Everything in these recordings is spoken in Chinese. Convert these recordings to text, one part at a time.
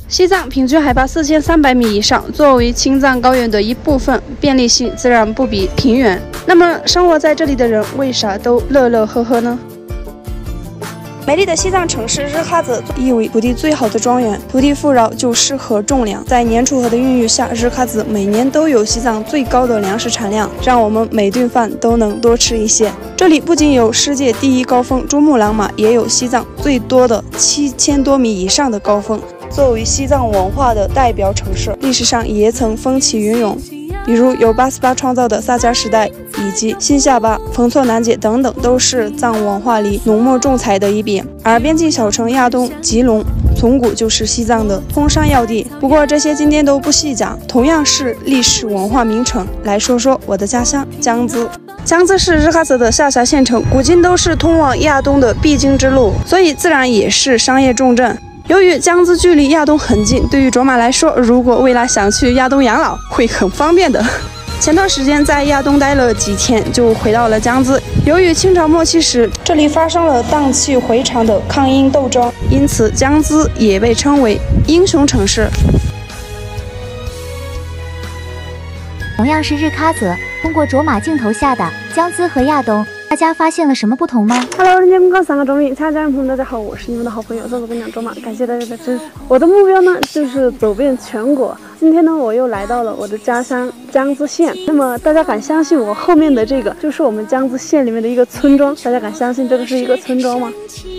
西藏平均海拔4300米以上，作为青藏高原的一部分，便利性自然不比平原。那么，生活在这里的人为啥都乐乐呵呵呢？美丽的西藏城市日喀则意为土地最好的庄园，土地富饶就适合种粮。在年储河的孕育下，日喀则每年都有西藏最高的粮食产量，让我们每顿饭都能多吃一些。这里不仅有世界第一高峰珠穆朗玛，也有西藏最多的7000多米以上的高峰。作为西藏文化的代表城市，历史上也曾风起云涌。比如由88创造的萨迦时代，以及新夏巴、彭措南姐等等，都是藏文化里浓墨重彩的一笔。而边境小城亚东、吉隆从古就是西藏的通商要地。不过这些今天都不细讲，同样是历史文化名城。来说说我的家乡江孜。江孜是日喀则的下辖县城，古今都是通往亚东的必经之路，所以自然也是商业重镇。由于江孜距离亚东很近，对于卓玛来说，如果未来想去亚东养老，会很方便的。前段时间在亚东待了几天，就回到了江孜。由于清朝末期时，这里发生了荡气回肠的抗英斗争，因此江孜也被称为英雄城市。同样是日喀则，通过卓玛镜头下的江孜和亚东，大家发现了什么不同吗 ？Hello， 人间公告3个周密，亲爱的家人朋友们，大家好，我是你们的好朋友做跟讲卓玛，感谢大家的支持。我的目标呢，就是走遍全国。今天呢，我又来到了我的家乡江孜县。那么大家敢相信我后面的这个就是我们江孜县里面的一个村庄？大家敢相信这个是一个村庄吗？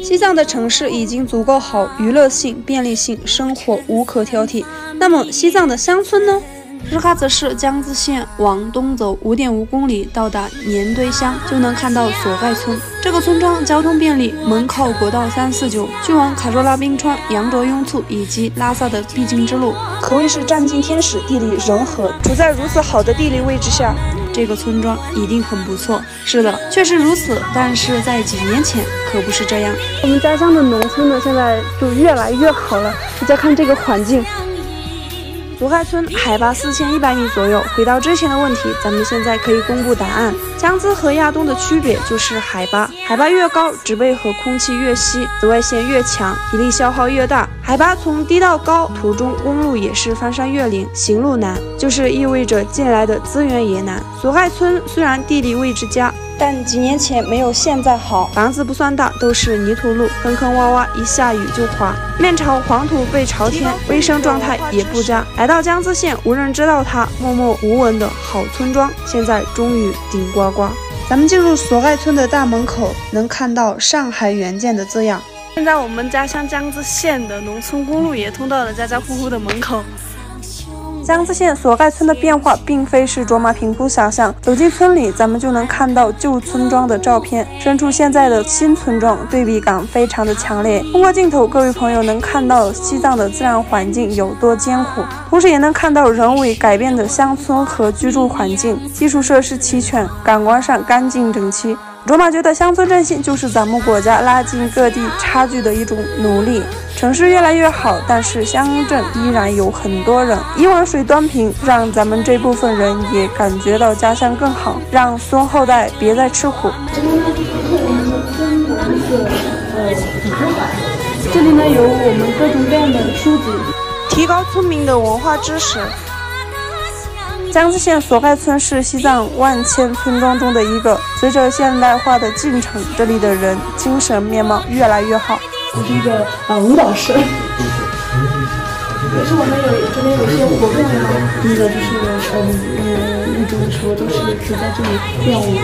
西藏的城市已经足够好，娱乐性、便利性，生活无可挑剔。那么西藏的乡村呢？日喀则市江孜县往东走5.5公里，到达粘堆乡就能看到索盖村。这个村庄交通便利，门靠国道349，去往卡卓拉冰川、羊卓雍措以及拉萨的必经之路，可谓是占尽天时，地利人和。处在如此好的地理位置下，这个村庄一定很不错。是的，确实如此，但是在几年前可不是这样。我们家乡的农村呢，现在就越来越好了。大家看这个环境。索盖村海拔4100米左右。回到之前的问题，咱们现在可以公布答案。江孜和亚东的区别就是海拔，海拔越高，植被和空气越稀，紫外线越强，体力消耗越大。海拔从低到高，途中公路也是翻山越岭，行路难，就是意味着进来的资源也难。索盖村虽然地理位置佳，但几年前没有现在好，房子不算大，都是泥土路，坑坑洼洼，一下雨就滑，面朝黄土背朝天，卫生状态也不佳。来到江孜县，无人知道它默默无闻的好村庄，现在终于顶呱呱。咱们进入索盖村的大门口，能看到上海原件的字样。现在我们家乡江孜县的农村公路也通到了家家户户的门口。江孜县索盖村的变化并非是卓玛凭空想象，走进村里，咱们就能看到旧村庄的照片，身处现在的新村庄，对比感非常的强烈。通过镜头，各位朋友能看到西藏的自然环境有多艰苦，同时也能看到人为改变的乡村和居住环境，基础设施齐全，感官上干净整齐。卓玛觉得乡村振兴就是咱们国家拉近各地差距的一种努力。城市越来越好，但是乡镇依然有很多人一碗水端平，让咱们这部分人也感觉到家乡更好，让孙后代别再吃苦。这里呢有我们各种各样的书籍，提高村民的文化知识。江孜县索盖村是西藏万千村庄中的一个，随着现代化的进程，这里的人精神面貌越来越好。我是一个舞蹈师，也是我们这边有一些活动呀，那个就是一周的时候都是只在这里练舞。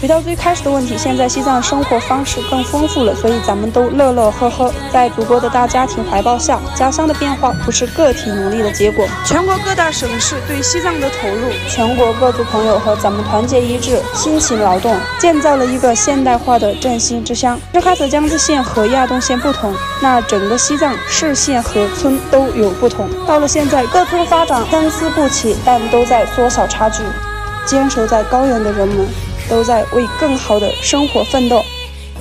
回到最开始的问题，现在西藏生活方式更丰富了，所以咱们都乐乐呵呵。在祖国的大家庭怀抱下，家乡的变化不是个体努力的结果，全国各大省市对西藏的投入，全国各族朋友和咱们团结一致，辛勤劳动，建造了一个现代化的振兴之乡。日喀则江孜县和亚东县不同，那整个西藏市县和村都有不同。到了现在，各村发展参差不齐，但都在缩小差距。坚守在高原的人们都在为更好的生活奋斗。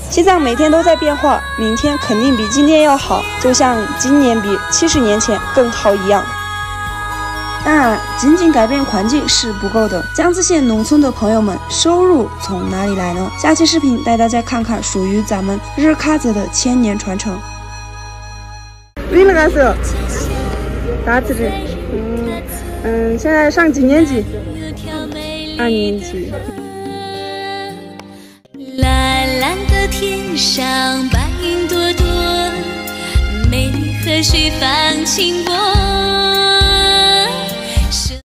西藏每天都在变化，明天肯定比今天要好，就像今年比70年前更好一样。当然，仅仅改变环境是不够的。江孜县农村的朋友们，收入从哪里来呢？下期视频带大家看看属于咱们日喀则的千年传承。 위로 가세요. 다 들을.现在上几年级？2年级。蓝蓝的天上白云朵朵，美丽河水放轻波。